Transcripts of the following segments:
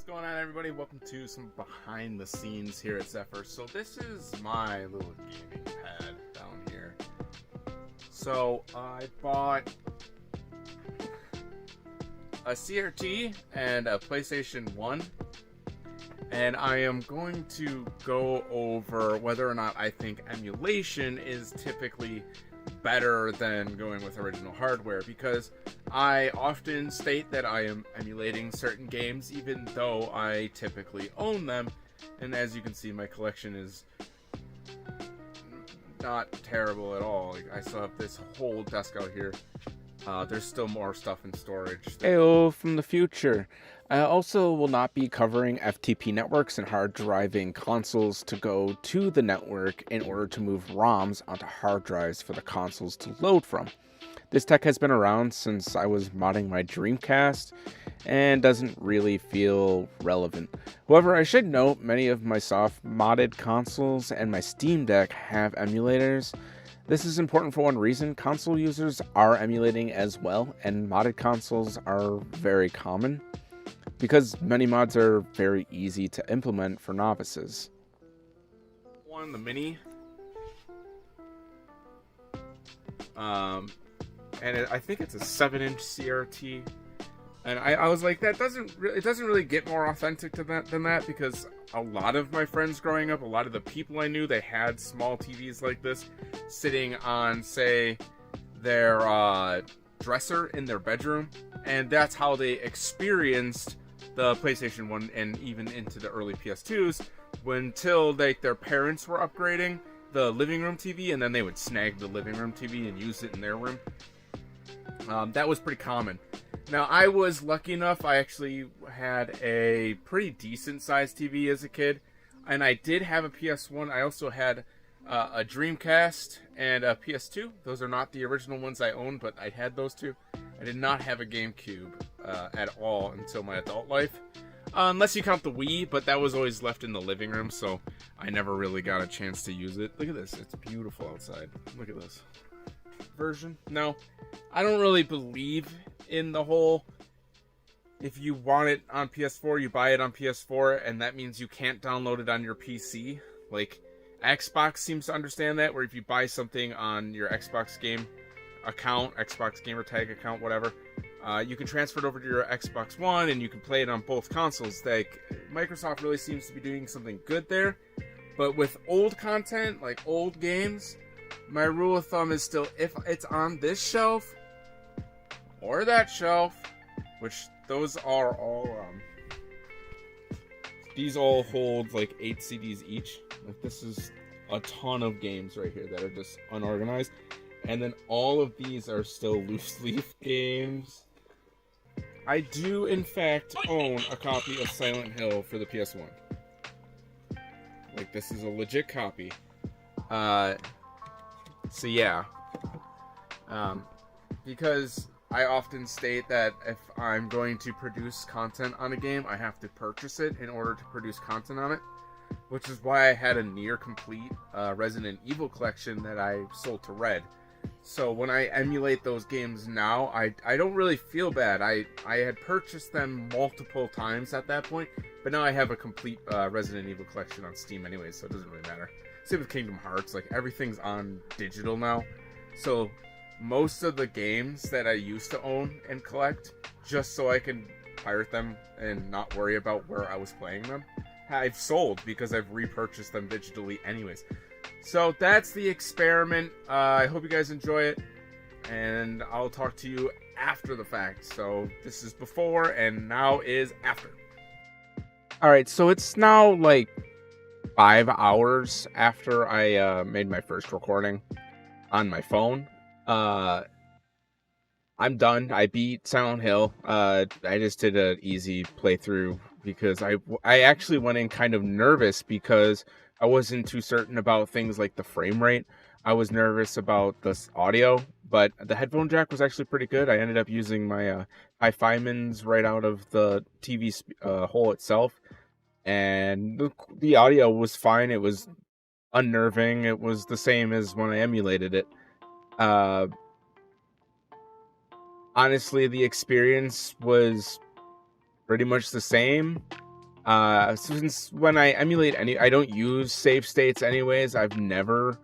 What's going on, everybody? Welcome to some behind the scenes here at Zephyr. So this is my little gaming pad down here. So I bought a CRT and a PlayStation 1, and I am going to go over whether or not I think emulation is typically better than going with original hardware, because I often state that I am emulating certain games even though I typically own them, and as you can see, my collection is not terrible at all. Like, I still have this whole desk out here. There's still more stuff in storage. Heyo from the future. I also will not be covering FTP networks and hard driving consoles to go to the network in order to move ROMs onto hard drives for the consoles to load from. This tech has been around since I was modding my Dreamcast and doesn't really feel relevant. However, I should note many of my soft modded consoles and my Steam Deck have emulators. This is important for one reason: console users are emulating as well, and modded consoles are very common because many mods are very easy to implement for novices. The Mini. And I think it's a 7-inch CRT. And I was like, it doesn't really get more authentic than that, because a lot of my friends growing up, a lot of the people I knew, they had small TVs like this sitting on, say, their dresser in their bedroom, and that's how they experienced the PlayStation 1 and even into the early PS2s, until their parents were upgrading the living room TV, and then they would snag the living room TV and use it in their room. That was pretty common. Now, I was lucky enough, I actually had a pretty decent sized TV as a kid, and I did have a PS1. I also had a Dreamcast and a PS2. Those are not the original ones I owned, but I had those two. I did not have a GameCube at all until my adult life, unless you count the Wii, but that was always left in the living room, so I never really got a chance to use it. Look at this, it's beautiful outside. Look at this version. No, I don't really believe in the whole, if you want it on PS4, you buy it on PS4, and that means you can't download it on your PC. Like, Xbox seems to understand that, where if you buy something on your Xbox game account, Xbox gamer tag account, whatever, you can transfer it over to your Xbox One and you can play it on both consoles. Like, Microsoft really seems to be doing something good there. But with old content, like old games, my rule of thumb is still, if it's on this shelf or that shelf, which those are all, these all hold like 8 CDs each. Like, this is a ton of games right here that are just unorganized. And then all of these are still loose leaf games. I do, in fact, own a copy of Silent Hill for the PS1. Like, this is a legit copy. So yeah. Because I often state that if I'm going to produce content on a game, I have to purchase it in order to produce content on it. Which is why I had a near complete Resident Evil collection that I sold to Red. So when I emulate those games now, I don't really feel bad. I had purchased them multiple times at that point, but now I have a complete Resident Evil collection on Steam anyway, so it doesn't really matter. Same with Kingdom Hearts, like, everything's on digital now. So most of the games that I used to own and collect, just so I can pirate them and not worry about where I was playing them, I've sold because I've repurchased them digitally anyways. So that's the experiment. I hope you guys enjoy it, and I'll talk to you after the fact. So this is before, and now is after. Alright, so it's now like 5 hours after I made my first recording on my phone. I'm done. I beat Silent Hill. I just did an easy playthrough because I actually went in kind of nervous because I wasn't too certain about things like the frame rate. I was nervous about the audio, but the headphone jack was actually pretty good. I ended up using my HiFiMANs right out of the TV hole itself, and the audio was fine. It was unnerving. It was the same as when I emulated it. Honestly, the experience was pretty much the same. Since when I emulate I don't use save states anyways. I've never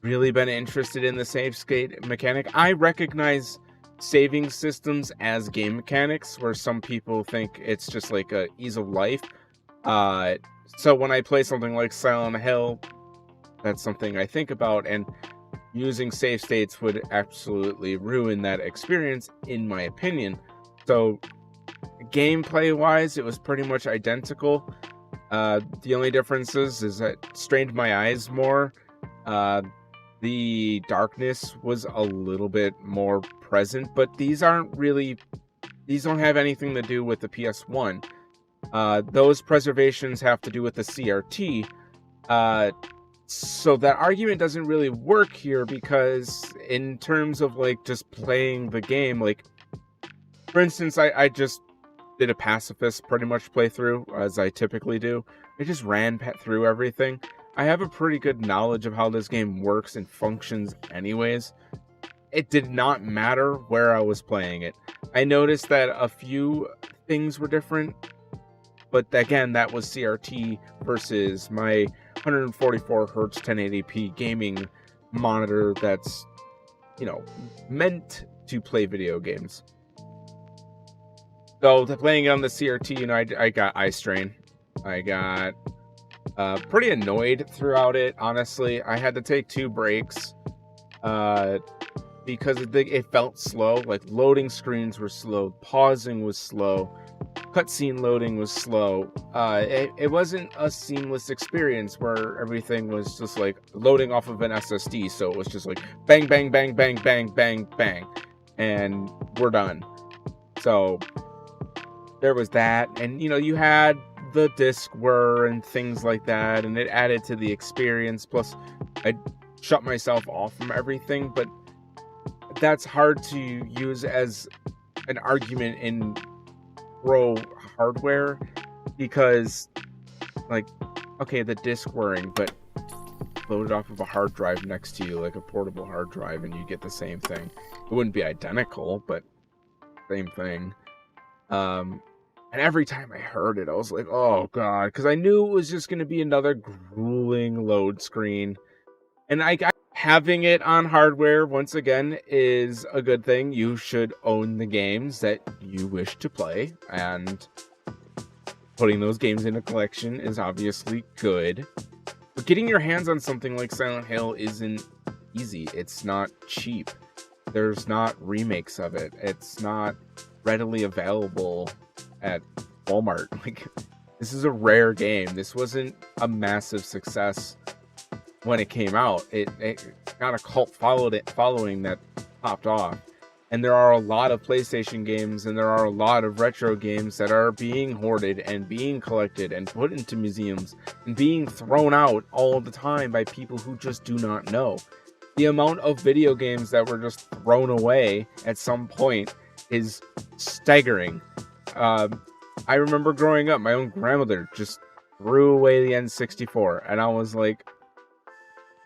really been interested in the save state mechanic. I recognize saving systems as game mechanics, where some people think it's just like a ease of life. So when I play something like Silent Hill, that's something I think about, and using save states would absolutely ruin that experience, in my opinion. So gameplay wise, it was pretty much identical. The only differences is that it strained my eyes more. The darkness was a little bit more present, but these don't have anything to do with the PS1. Those preservations have to do with the CRT. So that argument doesn't really work here, because in terms of like just playing the game, like for instance, I just did a pacifist pretty much playthrough, as I typically do. I just ran through everything. I have a pretty good knowledge of how this game works and functions anyways. It did not matter where I was playing it. I noticed that a few things were different, but again, that was CRT versus my 144 Hz 1080p gaming monitor that's, meant to play video games. So playing it on the CRT, I got eye strain. I got pretty annoyed throughout it, honestly. I had to take 2 breaks because it felt slow. Like, loading screens were slow, pausing was slow, cutscene loading was slow. It wasn't a seamless experience where everything was just like loading off of an SSD, so it was just like bang, bang, bang, bang, bang, bang, bang, and we're done. So there was that, and you had the disc whir and things like that, and it added to the experience. Plus, I shut myself off from everything, but that's hard to use as an argument in pro hardware, because, like, okay, the disc whirring, but load it off of a hard drive next to you, like a portable hard drive, and you get the same thing. It wouldn't be identical, but same thing. And every time I heard it, I was like, oh god, because I knew it was just going to be another grueling load screen. And having it on hardware, once again, is a good thing. You should own the games that you wish to play, and putting those games in a collection is obviously good. But getting your hands on something like Silent Hill isn't easy. It's not cheap. There's not remakes of it. It's not readily available at Walmart. Like, this is a rare game. This wasn't a massive success when it came out. It got a cult following that popped off. And there are a lot of PlayStation games, and there are a lot of retro games that are being hoarded and being collected and put into museums and being thrown out all the time by people who just do not know. The amount of video games that were just thrown away at some point is staggering. I remember growing up, my own grandmother just threw away the N64, and I was like,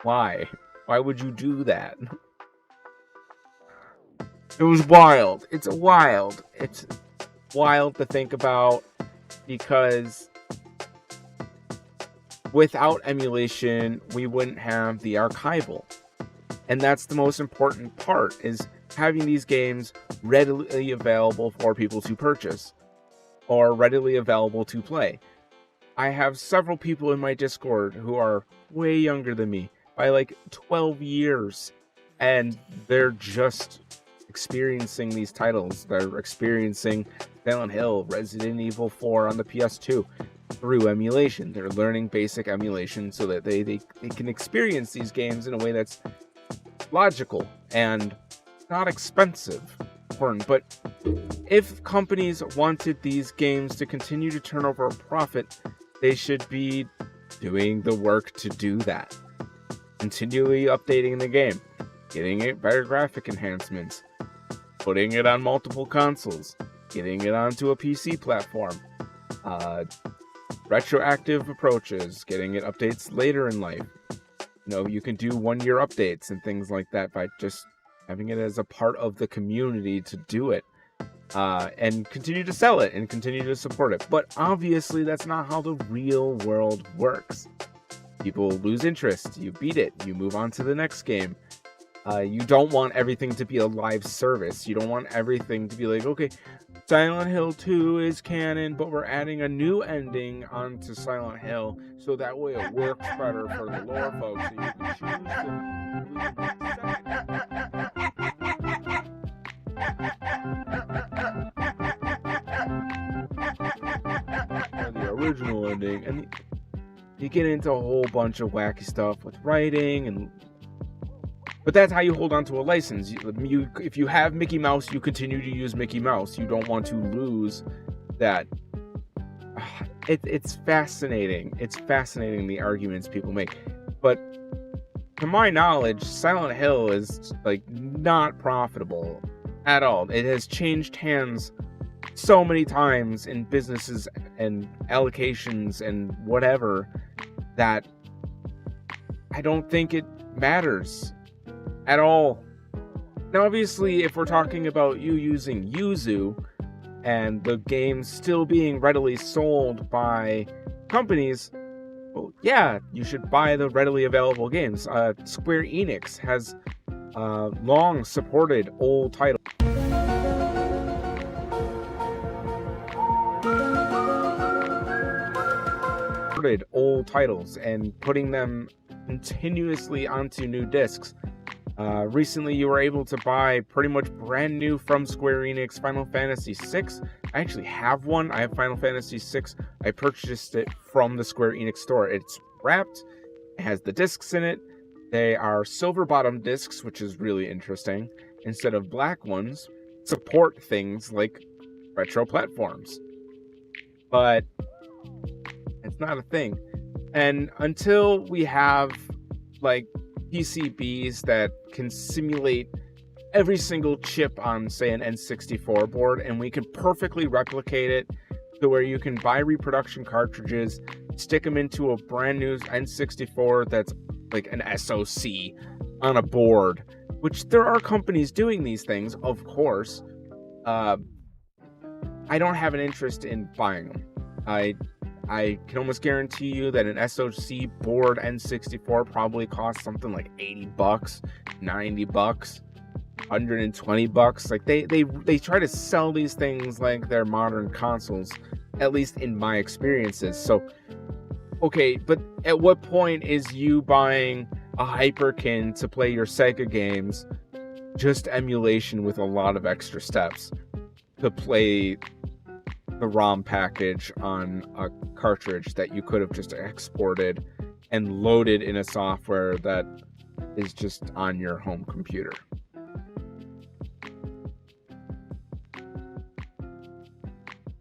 why? Why would you do that? It was wild. It's wild to think about, because without emulation, we wouldn't have the archival. And that's the most important part, is having these games readily available for people to purchase, or readily available to play. I have several people in my Discord who are way younger than me by like 12 years, and they're just experiencing these titles. They're experiencing Silent Hill, Resident Evil 4 on the PS2 through emulation. They're learning basic emulation so that they can experience these games in a way that's logical and not expensive. But if companies wanted these games to continue to turn over a profit, they should be doing the work to do that. Continually updating the game, getting it better graphic enhancements, putting it on multiple consoles, getting it onto a PC platform, retroactive approaches, getting it updates later in life. You can do 1-year updates and things like that by just having it as a part of the community to do it. and continue to sell it and continue to support it. But obviously, that's not how the real world works. People lose interest. You beat it. You move on to the next game. You don't want everything to be a live service. You don't want everything to be like, okay, Silent Hill 2 is canon, but we're adding a new ending onto Silent Hill, so that way it works better for the lore folks. So you can choose the original ending, and you get into a whole bunch of wacky stuff with writing but that's how you hold on to a license. If you have Mickey Mouse, you continue to use Mickey Mouse. You don't want to lose that. It's fascinating. It's fascinating, the arguments people make. But to my knowledge, Silent Hill is like not profitable at all. It has changed hands so many times in businesses and allocations and whatever that I don't think it matters at all. Now, obviously, if we're talking about you using Yuzu and the game still being readily sold by companies, well, yeah, you should buy the readily available games. Square Enix has long supported old titles. Old titles and putting them continuously onto new discs. Recently, you were able to buy pretty much brand new from Square Enix Final Fantasy VI. I actually have one. I have Final Fantasy VI. I purchased it from the Square Enix store. It's wrapped. It has the discs in it. They are silver bottom discs, which is really interesting. Instead of black ones, support things like retro platforms. But it's not a thing. And until we have like PCBs that can simulate every single chip on, say, an N64 board, and we can perfectly replicate it to where you can buy reproduction cartridges, stick them into a brand new N64 that's like an SoC on a board, which there are companies doing these things, of course. I don't have an interest in buying them. I can almost guarantee you that an SoC board N64 probably costs something like $80, $90, $120. Like they try to sell these things like they're modern consoles, at least in my experiences. So, okay, but at what point is you buying a Hyperkin to play your Sega games just emulation with a lot of extra steps to play the ROM package on a cartridge that you could have just exported and loaded in a software that is just on your home computer?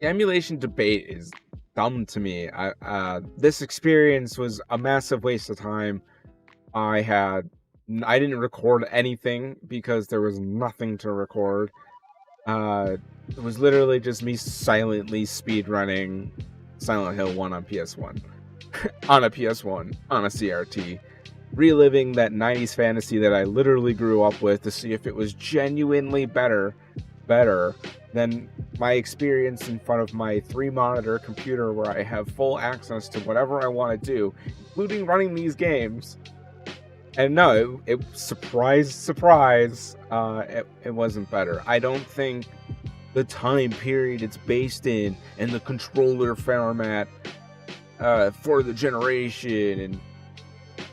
The emulation debate is dumb to me. This experience was a massive waste of time. I didn't record anything because there was nothing to record. It was literally just me silently speedrunning Silent Hill 1 on PS1. On a PS1, on a CRT. Reliving that 90s fantasy that I literally grew up with to see if it was genuinely better than my experience in front of my 3-monitor computer where I have full access to whatever I want to do, including running these games. And no, it surprise, it wasn't better. I don't think the time period it's based in and the controller format for the generation, and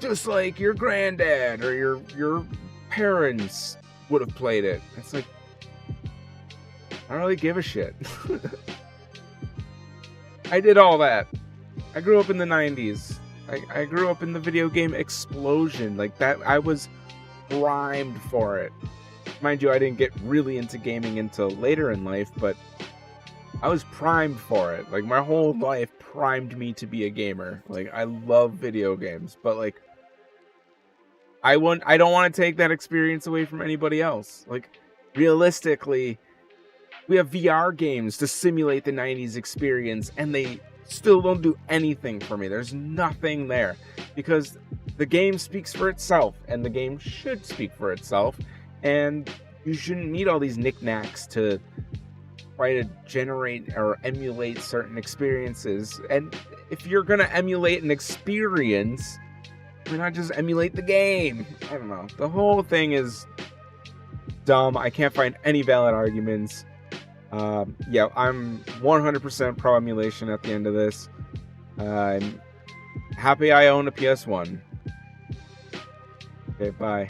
just like your granddad or your parents would have played it. It's like, I don't really give a shit. I did all that. I grew up in the 90s. I grew up in the video game explosion. Like that, I was primed for it. Mind you, I didn't get really into gaming until later in life, but I was primed for it. Like my whole life primed me to be a gamer. Like I love video games, but like I don't want to take that experience away from anybody else. Like realistically, we have VR games to simulate the 90s experience, and they still don't do anything for me. There's nothing there because the game speaks for itself, and the game should speak for itself, and you shouldn't need all these knickknacks to try to generate or emulate certain experiences. And if you're gonna emulate an experience, why not just emulate the game? I don't know. The whole thing is dumb. I can't find any valid arguments. Yeah, I'm 100% pro emulation at the end of this. I'm happy I own a PS1. Okay, bye.